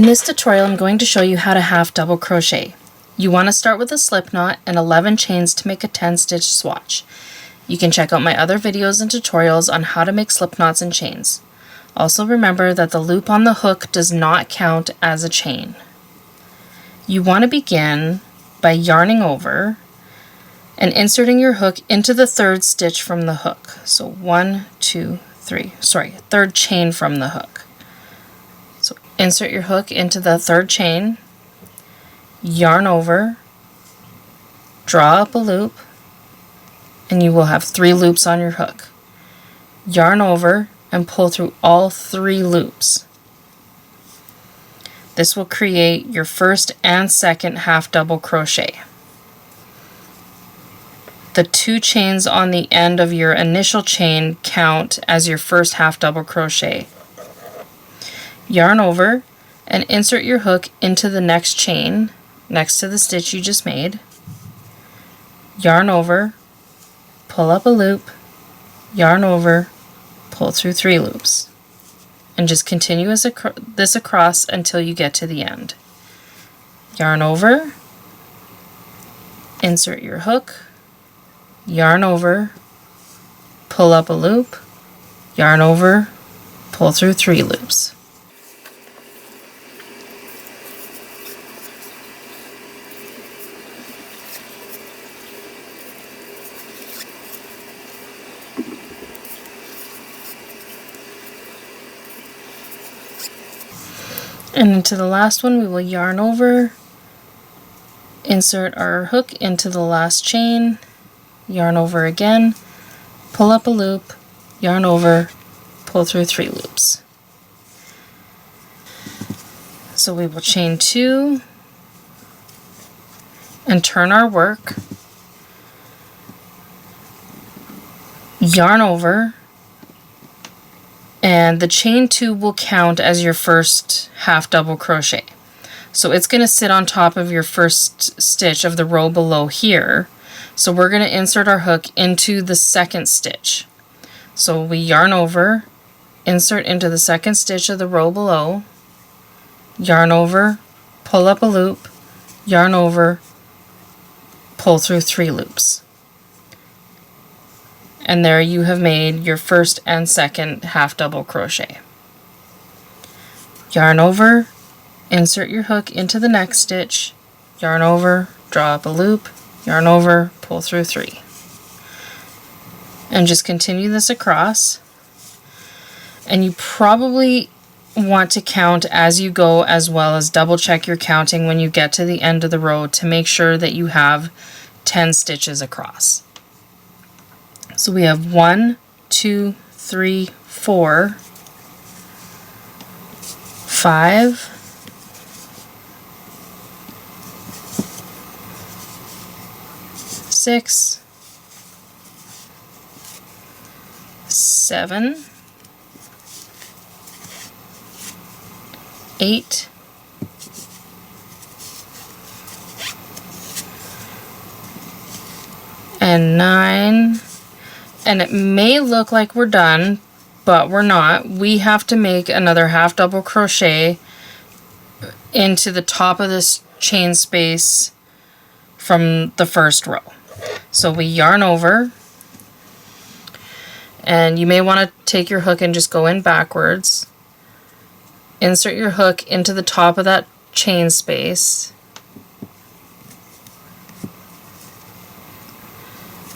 this tutorial, I'm going to show you how to half double crochet. You want to start with a slip knot and 11 chains to make a 10 stitch swatch. You can check out my other videos and tutorials on how to make slip knots and chains. Also remember that the loop on the hook does not count as a chain. You want to begin by yarning over and inserting your hook into the third stitch from the hook. So third chain from the hook. So insert your hook into the third chain, yarn over, draw up a loop, and you will have 3 loops on your hook. Yarn over and pull through all 3 loops. This will create your first and second half double crochet. The 2 chains on the end of your initial chain count as your first half double crochet. Yarn over and insert your hook into the next chain next to the stitch you just made. Yarn over, pull up a loop, yarn over, pull through 3 loops, and just continue this across until you get to the end. Yarn over, insert your hook, yarn over, pull up a loop, yarn over, pull through 3 loops. And into the last one, we will yarn over, insert our hook into the last chain, yarn over again, pull up a loop, yarn over, pull through 3 loops. So we will chain 2 and turn our work, yarn over, and the chain 2 will count as your first half double crochet. So it's going to sit on top of your first stitch of the row below here. So we're going to insert our hook into the second stitch. So we yarn over, insert into the second stitch of the row below, yarn over, pull up a loop, yarn over, pull through 3 loops. And there you have made your first and second half double crochet. Yarn over, insert your hook into the next stitch, yarn over, draw up a loop, yarn over, pull through 3. And just continue this across. And you probably want to count as you go, as well as double check your counting when you get to the end of the row to make sure that you have 10 stitches across. So we have 1, 2, 3, 4, 5, 6, 7, 8, 9, and it may look like we're done, but we're not. We have to make another half double crochet into the top of this chain space from the first row. So we yarn over, and you may want to take your hook and just go in backwards. Insert your hook into the top of that chain space.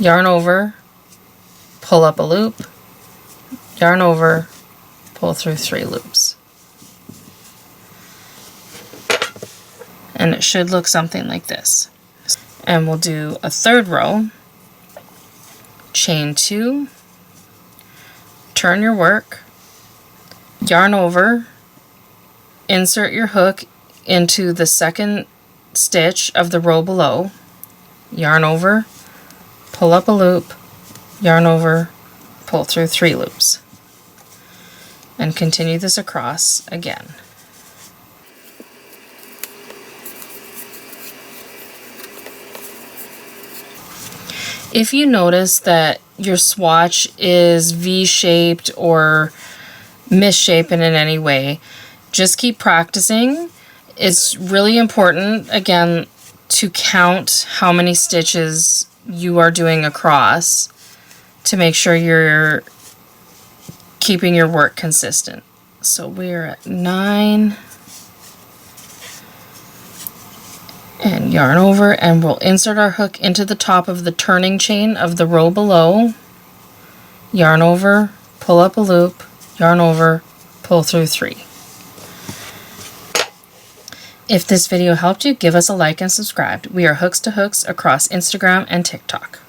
Yarn over, pull up a loop, yarn over, pull through 3 loops. And it should look something like this. And we'll do a third row, chain 2, turn your work, yarn over, insert your hook into the second stitch of the row below, yarn over, pull up a loop, yarn over, pull through 3 loops, and continue this across again. If you notice that your swatch is V-shaped or misshapen in any way, just keep practicing It's really important, again, to count how many stitches you are doing across to make sure you're keeping your work consistent. So we're at 9, and yarn over, and we'll insert our hook into the top of the turning chain of the row below, yarn over, pull up a loop, yarn over, pull through 3. If this video helped you, give us a like and subscribe. We are Hooks to Hooks across Instagram and TikTok.